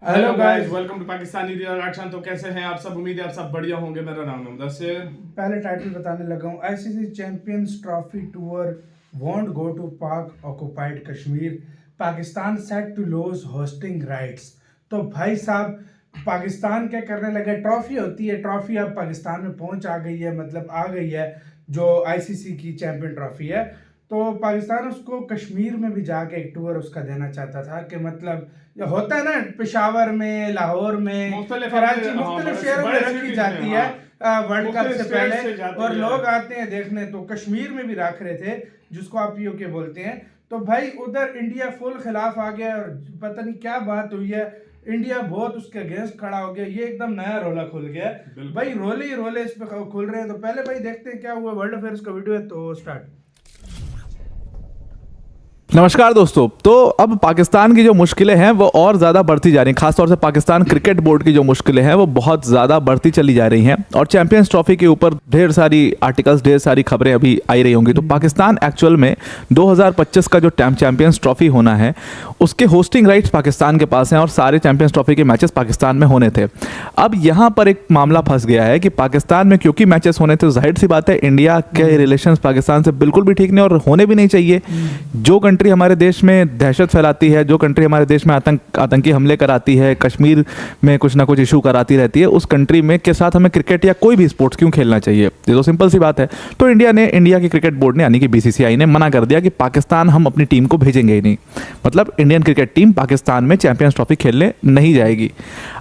Hello guys, welcome to Pakistani reaction. तो कैसे हैं आप सब? उम्मीद है आप सब बढ़िया होंगे। मेरा नाम है मुदस्सिर। पहले टाइटल बताने लगा हूँ। ICC champions trophy tour won't go to Pak occupied Kashmir, Pakistan set to lose hosting rights. तो भाई साहब, पाकिस्तान क्या करने लगे? ट्रॉफी होती है, ट्रॉफी अब पाकिस्तान में पहुंच आ गई है, मतलब आ गई है, जो आईसीसी की चैंपियन ट्रॉफी है। तो पाकिस्तान उसको कश्मीर में भी जाके एक टूर उसका देना चाहता था कि मतलब ये होता है ना, पेशावर में, लाहौर में, कराची, मुख्तलिफ शहरों में रखी जाती है वर्ल्ड कप से पहले, और लोग आते हैं देखने। तो कश्मीर में भी रख रहे थे, जिसको आप पीओके बोलते हैं। तो भाई उधर इंडिया फुल खिलाफ आ गया और पता नहीं क्या बात हुई है, इंडिया बहुत उसके अगेंस्ट खड़ा हो गया। ये एकदम नया रोला खुल गया भाई, रोले ही रोले इस पे खुल रहे हैं। तो पहले भाई देखते हैं क्या हुआ। वर्ल्ड अफेयर्स का वीडियो है, तो स्टार्ट। नमस्कार दोस्तों। तो अब पाकिस्तान की जो मुश्किलें हैं वो और ज़्यादा बढ़ती जा रही हैं। खासतौर से पाकिस्तान क्रिकेट बोर्ड की जो मुश्किलें हैं वो बहुत ज़्यादा बढ़ती चली जा रही हैं, और चैंपियंस ट्रॉफी के ऊपर ढेर सारी आर्टिकल्स, ढेर सारी खबरें अभी आई रही होंगी। तो पाकिस्तान एक्चुअल में 2025 का जो चैंपियंस ट्रॉफी होना है उसके होस्टिंग राइट्स पाकिस्तान के पास हैं, और सारे चैंपियंस ट्रॉफी के मैचेस पाकिस्तान में होने थे। अब यहाँ पर एक मामला फंस गया है कि पाकिस्तान में क्योंकि मैचेस होने थे, जाहिर सी बात है इंडिया के रिलेशंस पाकिस्तान से बिल्कुल भी ठीक नहीं और होने भी नहीं चाहिए। जो कंट्री हमारे देश में दहशत फैलाती है, जो कंट्री हमारे देश में आतंकी हमले कराती है, कश्मीर में कुछ ना कुछ इशू कराती रहती है, उस कंट्री में के साथ हमें क्रिकेट या कोई भी स्पोर्ट्स क्यों खेलना चाहिए? ये तो सिंपल सी बात है। तो इंडिया की क्रिकेट बोर्ड ने यानी कि बीसीसीआई ने मना कर दिया कि पाकिस्तान हम अपनी टीम को भेजेंगे ही नहीं। मतलब इंडियन क्रिकेट टीम पाकिस्तान में चैंपियंस ट्रॉफी खेलने नहीं जाएगी।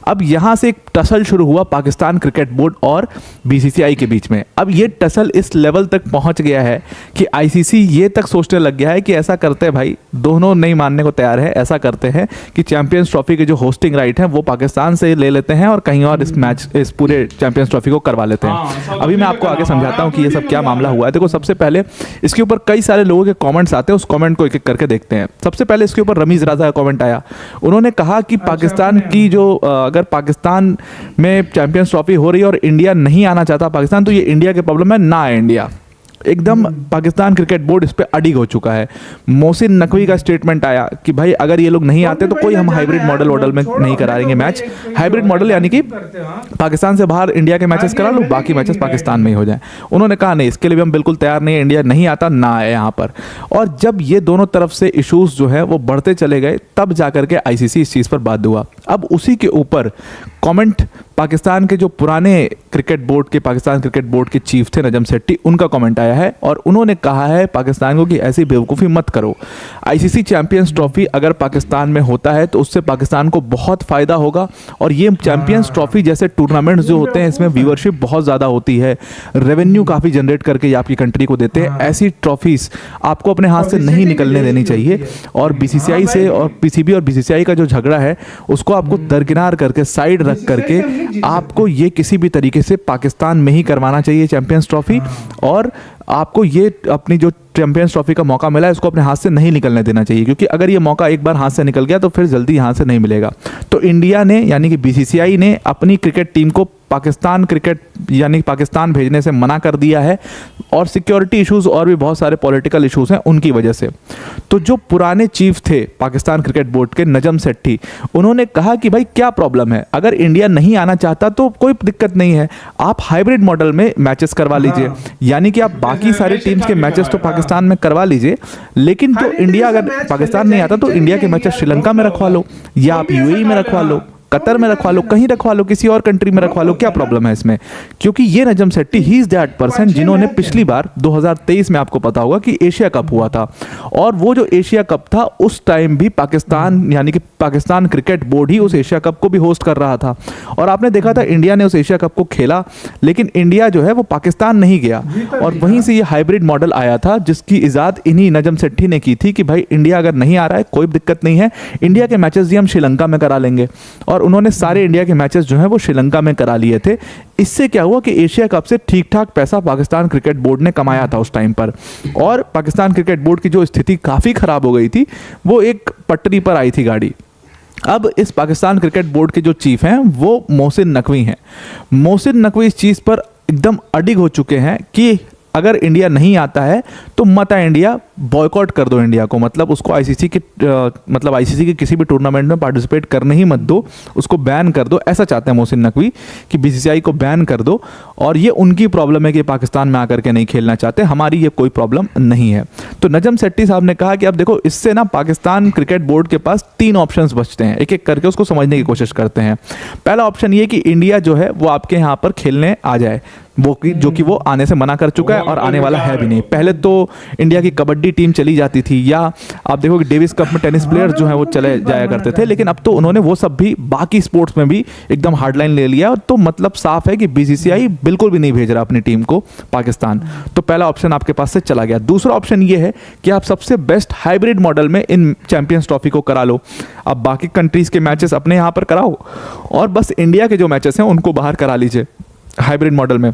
अब यहाँ से एक टसल शुरू हुआ पाकिस्तान क्रिकेट बोर्ड और बीसीसीआई के बीच में। अब ये टसल इस लेवल तक पहुँच गया है कि आईसीसी ये तक सोचने लग गया है कि ऐसा करते हैं भाई, दोनों नहीं मानने को तैयार है। ऐसा करते हैं कि चैंपियंस ट्रॉफी के जो होस्टिंग राइट हैं वो पाकिस्तान से ले लेते हैं और कहीं और इस पूरे चैंपियंस ट्रॉफी को करवा लेते हैं। अभी मैं आपको आगे समझाता हूं कि ये सब क्या मामला हुआ है। देखो, सबसे पहले इसके ऊपर कई सारे लोगों के कमेंट्स आते हैं, उस कमेंट को एक एक करके देखते हैं। सबसे पहले इसके ऊपर रमीज राजा का कमेंट आया। उन्होंने कहा कि पाकिस्तान की जो अगर पाकिस्तान में चैंपियंस ट्रॉफी हो रही है और इंडिया नहीं आना चाहता पाकिस्तान, तो ये इंडिया की प्रॉब्लम है, ना है इंडिया। एकदम पाकिस्तान क्रिकेट बोर्ड इस पे अडिग हो चुका है। मोहसिन नकवी का स्टेटमेंट आया कि भाई अगर ये लोग नहीं आते तो कोई हम हाइब्रिड मॉडल में नहीं कराएंगे मैच। हाइब्रिड मॉडल यानी कि पाकिस्तान से बाहर इंडिया के मैचेस करा लो, बाकी मैचेस पाकिस्तान में ही हो जाए। उन्होंने कहा नहीं, इसके लिए भी हम बिल्कुल तैयार नहीं है, इंडिया नहीं आता ना है यहाँ पर। और जब ये दोनों तरफ से इशूज जो है वो बढ़ते चले गए, तब जाकर के आईसीसी इस चीज़ पर बाध्य हुआ। अब उसी के ऊपर कमेंट पाकिस्तान के जो पुराने पाकिस्तान क्रिकेट बोर्ड के चीफ थे नजम सेट्टी, उनका कमेंट आया है और उन्होंने कहा है पाकिस्तान को कि ऐसी बेवकूफ़ी मत करो। आईसीसी चैंपियंस ट्रॉफी अगर पाकिस्तान में होता है तो उससे पाकिस्तान को बहुत फ़ायदा होगा, और ये चैंपियंस ट्रॉफी जैसे टूर्नामेंट्स जो होते हैं इसमें व्यूअरशिप बहुत ज़्यादा होती है, रेवेन्यू काफ़ी जनरेट करके ये आपकी कंट्री को देते हैं। ऐसी ट्रॉफीज़ आपको अपने हाथ से नहीं निकलने देनी चाहिए, और बीसीसीआई से और पीसीबी और बीसीसीआई का जो झगड़ा है उसको आपको दरकिनार करके, साइड रख करके आपको ये किसी भी तरीके से पाकिस्तान में ही करवाना चाहिए चैंपियंस ट्रॉफी। और आपको ये अपनी जो चैंपियंस ट्रॉफी का मौका मिला है इसको अपने हाथ से नहीं निकलने देना चाहिए, क्योंकि अगर ये मौका एक बार हाथ से निकल गया तो फिर जल्दी यहाँ से नहीं मिलेगा। तो इंडिया ने यानी कि बीसीसीआई ने अपनी क्रिकेट टीम को पाकिस्तान क्रिकेट यानी पाकिस्तान भेजने से मना कर दिया है, और सिक्योरिटी इश्यूज और भी बहुत सारे पॉलिटिकल इश्यूज हैं उनकी वजह से। तो जो पुराने चीफ थे पाकिस्तान क्रिकेट बोर्ड के नजम सेट्टी, उन्होंने कहा कि भाई क्या प्रॉब्लम है, अगर इंडिया नहीं आना चाहता तो कोई दिक्कत नहीं है, आप हाइब्रिड मॉडल में मैचेस करवा लीजिए। यानी कि आप बाकी सारी टीम्स के मैचेस तो पाकिस्तान में करवा लीजिए, लेकिन जो इंडिया अगर पाकिस्तान नहीं आता तो इंडिया के मैचेस श्रीलंका में रखवा लो, या आप यूएई में रखवा लो, कतर में रखवा लो, कहीं रखवा लो, किसी और कंट्री में रखवा लो, क्या प्रॉब्लम है इसमें? क्योंकि ये Najam Sethi he is that person जिन्होंने पिछली बार 2023 में, आपको पता होगा कि एशिया कप हुआ था, और वो जो एशिया कप था उस टाइम भी पाकिस्तान यानी कि पाकिस्तान क्रिकेट बोर्ड ही उस एशिया कप को भी होस्ट कर रहा था। और आपने देखा था इंडिया ने उस एशिया कप को खेला, लेकिन इंडिया जो है वो पाकिस्तान नहीं गया, और वहीं से ये हाइब्रिड मॉडल आया था जिसकी इजाद इन्हीं नजम सेट्टी ने की थी कि भाई इंडिया अगर नहीं आ रहा है कोई दिक्कत नहीं है, इंडिया के मैचेस भी हम श्रीलंका में करा लेंगे। और उन्होंने सारे इंडिया के मैचेस जो हैं वो श्रीलंका में करा लिए थे। इससे क्या हुआ कि एशिया कप से ठीक ठाक पैसा पाकिस्तान क्रिकेट बोर्ड ने कमाया था उस टाइम पर, और पाकिस्तान क्रिकेट बोर्ड की जो स्थिति काफ़ी ख़राब हो गई थी वो एक पटरी पर आई थी गाड़ी। अब इस पाकिस्तान क्रिकेट बोर्ड के जो चीफ हैं वो मोहसिन नकवी हैं। मोहसिन नकवी इस चीज़ पर एकदम अडिग हो चुके हैं कि अगर इंडिया नहीं आता है तो मत है इंडिया, बॉयकॉट कर दो इंडिया को, मतलब उसको आईसीसी के किसी भी टूर्नामेंट में पार्टिसिपेट करने ही मत दो, उसको बैन कर दो। ऐसा चाहते हैं मोहसिन नकवी कि बीसीसीआई को बैन कर दो, और ये उनकी प्रॉब्लम है कि पाकिस्तान में आकर के नहीं खेलना चाहते, हमारी ये कोई प्रॉब्लम नहीं है। तो नजम सेट्टी साहब ने कहा कि अब देखो, इससे ना पाकिस्तान क्रिकेट बोर्ड के पास 3 ऑप्शंस बचते हैं, एक एक करके उसको समझने की कोशिश करते हैं। पहला ऑप्शन ये कि इंडिया जो है वो आपके यहाँ पर खेलने आ जाए, जो कि वो आने से मना कर चुका है और आने वाला है भी नहीं। पहले तो इंडिया की कबड्डी टीम चली जाती थी, या आप देखो कि डेविस कप में टेनिस प्लेयर्स जो हैं वो चले जाया करते थे, लेकिन अब तो उन्होंने वो सब भी बाकी स्पोर्ट्स में भी एकदम हार्डलाइन ले लिया। तो मतलब साफ है कि बीसीसीआई बिल्कुल भी नहीं भेज रहा अपनी टीम को पाकिस्तान। तो पहला ऑप्शन आपके पास से चला गया। दूसरा ऑप्शन ये है कि आप सबसे बेस्ट हाइब्रिड मॉडल में इन चैंपियंस ट्रॉफी को करा लो, आप बाकी कंट्रीज के मैचेस अपने यहाँ पर कराओ और बस इंडिया के जो मैचेस हैं उनको बाहर करा लीजिए हाइब्रिड मॉडल में।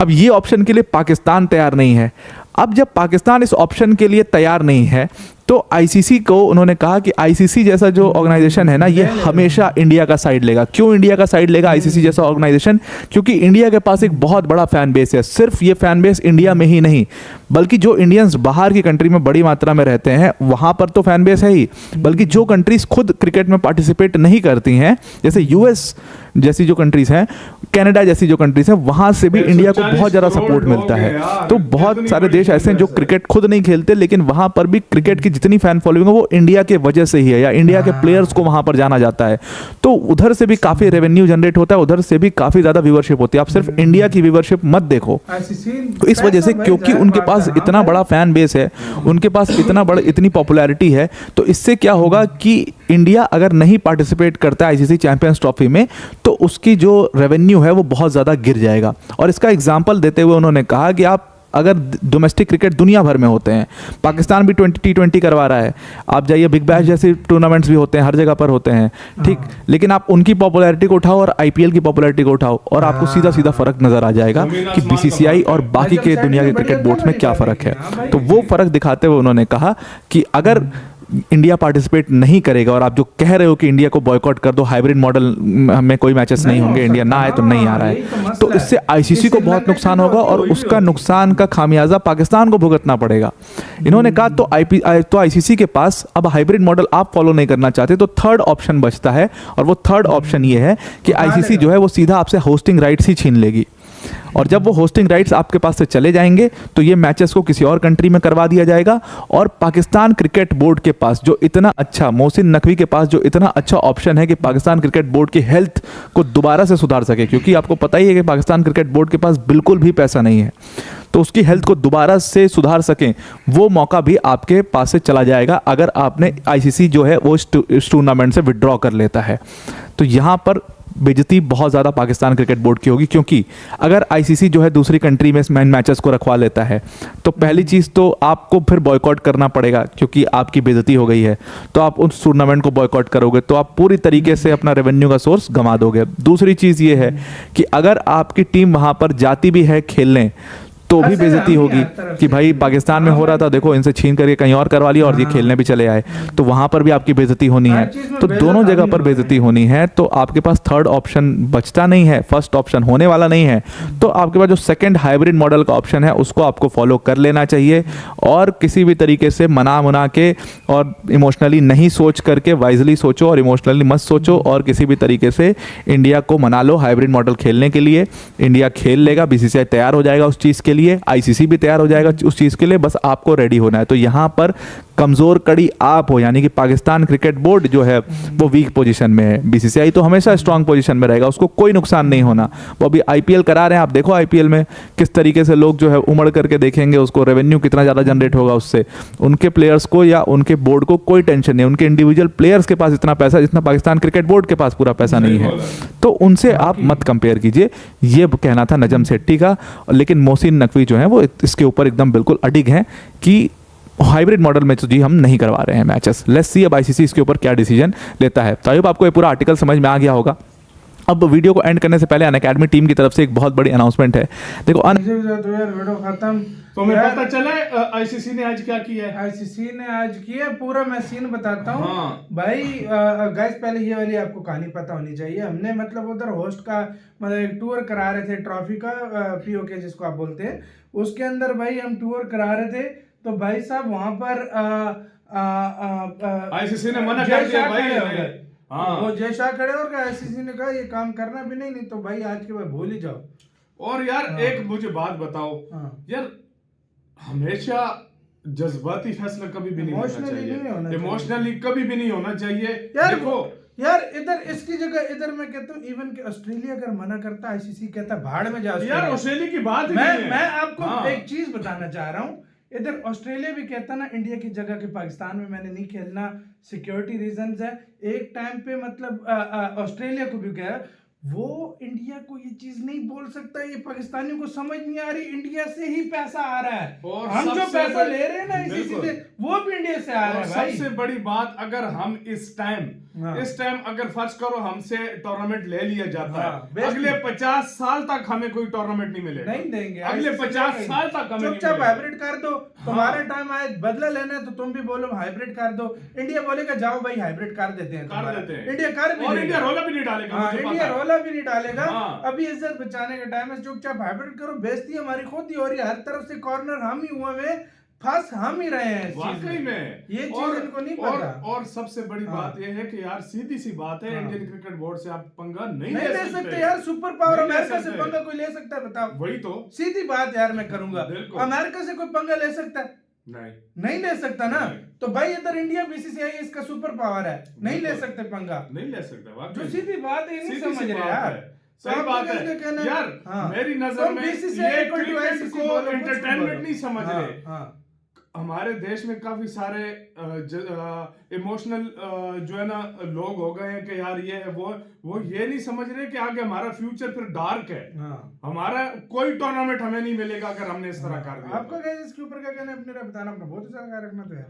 अब ये ऑप्शन के लिए पाकिस्तान तैयार नहीं है। अब जब पाकिस्तान इस ऑप्शन के लिए तैयार नहीं है तो आईसीसी को उन्होंने कहा कि आईसीसी जैसा जो ऑर्गेनाइजेशन है ना, ये हमेशा इंडिया का साइड लेगा। क्यों इंडिया का साइड लेगा आईसीसी जैसा ऑर्गेनाइजेशन? क्योंकि इंडिया के पास एक बहुत बड़ा फैन बेस है। सिर्फ ये फैन बेस इंडिया में ही नहीं, बल्कि जो इंडियंस बाहर की कंट्री में बड़ी मात्रा में रहते हैं वहाँ पर तो फैन बेस है ही, बल्कि जो कंट्रीज खुद क्रिकेट में पार्टिसिपेट नहीं करती हैं, जैसे यूएस जैसी जो कंट्रीज हैं, कनाडा जैसी जो कंट्रीज हैं, वहाँ से भी इंडिया को बहुत ज़्यादा सपोर्ट मिलता है। तो बहुत सारे देश ऐसे हैं जो क्रिकेट खुद नहीं खेलते, लेकिन वहाँ पर भी क्रिकेट की जितनी फैन फॉलोइंग है वो इंडिया के वजह से ही है, या इंडिया के प्लेयर्स को वहाँ पर जाना जाता है। तो उधर से भी काफ़ी रेवेन्यू जनरेट होता है, उधर से भी काफ़ी ज़्यादा व्यूवरशिप होती है। आप सिर्फ इंडिया की व्यूवरशिप मत देखो। तो इस वजह से, क्योंकि उनके पास इतना बड़ा फैन बेस है, उनके पास इतनी पॉपुलैरिटी है, तो इससे क्या होगा कि इंडिया अगर नहीं पार्टिसिपेट करता है आईसीसी चैंपियंस ट्रॉफी में तो उसकी जो रेवेन्यू है वो बहुत ज़्यादा गिर जाएगा। और इसका एग्जाम्पल देते हुए उन्होंने कहा कि आप अगर डोमेस्टिक क्रिकेट दुनिया भर में होते हैं, पाकिस्तान भी T20 करवा रहा है, आप जाइए, बिग बैश जैसे टूर्नामेंट्स भी होते हैं, हर जगह पर होते हैं, ठीक, लेकिन आप उनकी पॉपुलैरिटी को उठाओ और आईपीएल की पॉपुलैरिटी को उठाओ और आपको सीधा सीधा फर्क नजर आ जाएगा कि बीसीसीआई और बाकी के दुनिया के क्रिकेट बोर्ड्स में क्या फ़र्क है। तो वो फ़र्क दिखाते हुए उन्होंने कहा कि अगर इंडिया पार्टिसिपेट नहीं करेगा, और आप जो कह रहे हो कि इंडिया को बॉयकॉट कर दो, हाइब्रिड मॉडल में कोई मैचेस नहीं होंगे, इंडिया ना आए तो नहीं आ रहा है, तो इससे आईसीसी को बहुत नुकसान होगा और उसका नुकसान का खामियाजा पाकिस्तान को भुगतना पड़ेगा। इन्होंने कहा तो आईसीसी के पास अब हाइब्रिड मॉडल आप फॉलो नहीं करना चाहते तो थर्ड ऑप्शन बचता है, और वो थर्ड ऑप्शन ये है कि आईसीसी जो है वो सीधा आपसे होस्टिंग राइट्स ही छीन लेगी। और जब वो होस्टिंग राइट्स आपके पास से चले जाएंगे तो ये मैचेस को किसी और कंट्री में करवा दिया जाएगा, और पाकिस्तान क्रिकेट बोर्ड के पास जो इतना अच्छा, मोहसिन नकवी के पास जो इतना अच्छा ऑप्शन है कि पाकिस्तान क्रिकेट बोर्ड की हेल्थ को दोबारा से सुधार सके, क्योंकि आपको पता ही है कि पाकिस्तान क्रिकेट बोर्ड के पास बिल्कुल भी पैसा नहीं है, तो उसकी हेल्थ को दोबारा से सुधार सकें, वो मौका भी आपके पास से चला जाएगा अगर आपने आईसीसी जो है वो इस टूर्नामेंट से विड्रॉ कर लेता है। तो यहाँ पर बेइज्जती बहुत ज़्यादा पाकिस्तान क्रिकेट बोर्ड की होगी, क्योंकि अगर आईसीसी जो है दूसरी कंट्री में मैचेस को रखवा लेता है तो पहली चीज़ तो आपको फिर बॉयकॉट करना पड़ेगा, क्योंकि आपकी बेइज्जती हो गई है, तो आप उस टूर्नामेंट को बॉयकॉट करोगे तो आप पूरी तरीके से अपना रेवेन्यू का सोर्स गंवा दोगे। दूसरी चीज़ ये है कि अगर आपकी टीम वहाँ पर जाती भी है खेलने तो भी बेइज्जती होगी कि भाई पाकिस्तान में हो रहा था, देखो इनसे छीन करके कहीं और करवा लिया और ये खेलने भी चले आए, तो वहाँ पर भी आपकी बेइज्जती होनी है। तो दोनों जगह पर बेइज्जती होनी है, तो आपके पास थर्ड ऑप्शन बचता नहीं है, फर्स्ट ऑप्शन होने वाला नहीं है, तो आपके पास जो सेकंड हाइब्रिड मॉडल का ऑप्शन है उसको आपको फॉलो कर लेना चाहिए, और किसी भी तरीके से मना के और इमोशनली नहीं सोच करके वाइजली सोचो और इमोशनली मत सोचो, और किसी भी तरीके से इंडिया को मना लो हाइब्रिड मॉडल खेलने के लिए। इंडिया खेल लेगा, बीसीसीआई तैयार हो जाएगा उस चीज़ के लिए, आईसीसी भी तैयार हो जाएगा उस चीज़ के लिए, बस आपको रेडी होना है। तो यहाँ पर कमज़ोर कड़ी आप हो, यानी कि पाकिस्तान क्रिकेट बोर्ड जो है वो वीक पोजीशन में है, बीसीसीआई तो हमेशा स्ट्रांग पोजीशन में रहेगा, उसको कोई नुकसान नहीं होना। वो अभी आईपीएल करा रहे हैं, आप देखो आईपीएल में किस तरीके से लोग जो है उमड़ करके देखेंगे उसको, रेवेन्यू कितना ज़्यादा जनरेट होगा उससे, उनके प्लेयर्स को या उनके बोर्ड को कोई टेंशन नहीं, उनके इंडिविजुअल प्लेयर्स के पास इतना पैसा जितना पाकिस्तान क्रिकेट बोर्ड के पास पूरा पैसा नहीं है, तो उनसे आप मत कंपेयर कीजिए। ये कहना था नजम सेट्टी का, लेकिन मोहसिन नकवी जो है वो इसके ऊपर एकदम बिल्कुल अडिग हैं कि हाइब्रिड मॉडल में तो जी हम नहीं करवा रहे हैं मैचेस। लेट्स सी अब आईसीसी इसके ऊपर क्या डिसीजन लेता है। तो आई होप आपको ये पूरा आर्टिकल समझ में आ गया होगा। अब वीडियो को एंड करने से पहले अनअकैडमी टीम की तरफ से एक बहुत बड़ी अनाउंसमेंट है। देखो वीडियो खत्म। तो हमें पता चला आईसीसी ने आज क्या किया है। आईसीसी ने आज किया पूरा, मैं सीन बताता हूँ। हाँ। भाई गाइस पहले ये वाली आपको कहानी पता होनी चाहिए। हमने मतलब उधर होस्ट का मतलब एक टूर करा रहे थे ट्रॉफी का, पीओके जिसको आप बोलते हैं, उसके अंदर भाई हम टूर करा रहे थे। तो भाई साहब वहां पर आईसीसी ने मना कर दिया भाई। हाँ। वो जय शाह खड़े और आईसीसी ने कहा ये काम करना भी नहीं तो भाई आज के बाद भूल ही जाओ। और यार हाँ। एक मुझे बात बताओ, यार हमेशा जज्बाती फैसला कभी भी नहीं होना चाहिए, इमोशनली कभी भी नहीं होना चाहिए। यार देखो यार इधर इसकी जगह इधर मैं कहता हूँ इवन कि ऑस्ट्रेलिया अगर मना करता, आईसीसी कहता भाड़ में जाओ यार, ऑस्ट्रेलिया की बात ही नहीं है। मैं आपको हाँ। एक चीज बताना चाह रहा हूँ। इधर ऑस्ट्रेलिया भी कहता ना इंडिया की जगह के पाकिस्तान में मैंने नहीं खेलना, सिक्योरिटी रीजंस है। एक टाइम पे मतलब ऑस्ट्रेलिया को भी कहा, वो इंडिया को ये चीज नहीं बोल सकता, ये पाकिस्तानियों को समझ नहीं आ रही, इंडिया से ही पैसा आ रहा है और हम जो पैसा ले रहे हैं ना इसी से वो भी इंडिया से आ रहा है भाई। सबसे बड़ी बात, अगर हम इस टाइम अगर फर्ज करो हमसे टूर्नामेंट ले लिया जाता है, अगले 50 साल तक हमें कोई टूर्नामेंट नहीं मिलेगा, नहीं देंगे अगले 50 साल तक हमें चुपचाप हाइब्रिड कर दो। तुम्हारा टाइम आए बदला लेना है तो तुम भी बोलो हाइब्रिड कर दो। इंडिया बोलेगा जाओ भाई हाइब्रिड कर देते हैं, इंडिया कर भी, और इंडिया रोला भी नहीं डालेगा, इंडिया रोला भी नहीं डालेगा। हाँ। अभी इज्जत बचाने का टाइम है, चुपचाप हाइब्रिड करो। बेइज्जती हमारी खुद ही हो रही है, हर तरफ से कॉर्नर हम ही हुए में फंस हम ही रहे हैं वाकई में। ये चीज इनको नहीं पता। और सबसे बड़ी बात यह है कि यार सीधी सी बात है, इंडियन क्रिकेट बोर्ड से आप पंगा नहीं ले सकते यार। सुपर पावर अमेरिका से पंगा कोई ले सकता है बताओ? वही तो सीधी बात यार मैं करूंगा, अमेरिका से कोई पंगा ले सकता है? नहीं ले सकता ना। तो भाई इधर इंडिया बीसीसीआई इसका सुपर पावर है, नहीं ले सकते पंगा, नहीं ले सकते। जो सीधी बात है नहीं समझ रहे यार। सही बात है यार, मेरी नजर में ये क्रिकेट को एंटरटेनमेंट नहीं समझ रहे। हमारे देश में काफी सारे इमोशनल जो है ना लोग हो गए हैं कि यार ये है वो ये नहीं समझ रहे कि आगे हमारा फ्यूचर फिर डार्क है। हमारा कोई टूर्नामेंट हमें नहीं मिलेगा अगर हमने इस तरह कर दिया। आपका क्या इसके ऊपर क्या कहना है अपने बताना, अपना बहुत अच्छा रखना तो यार।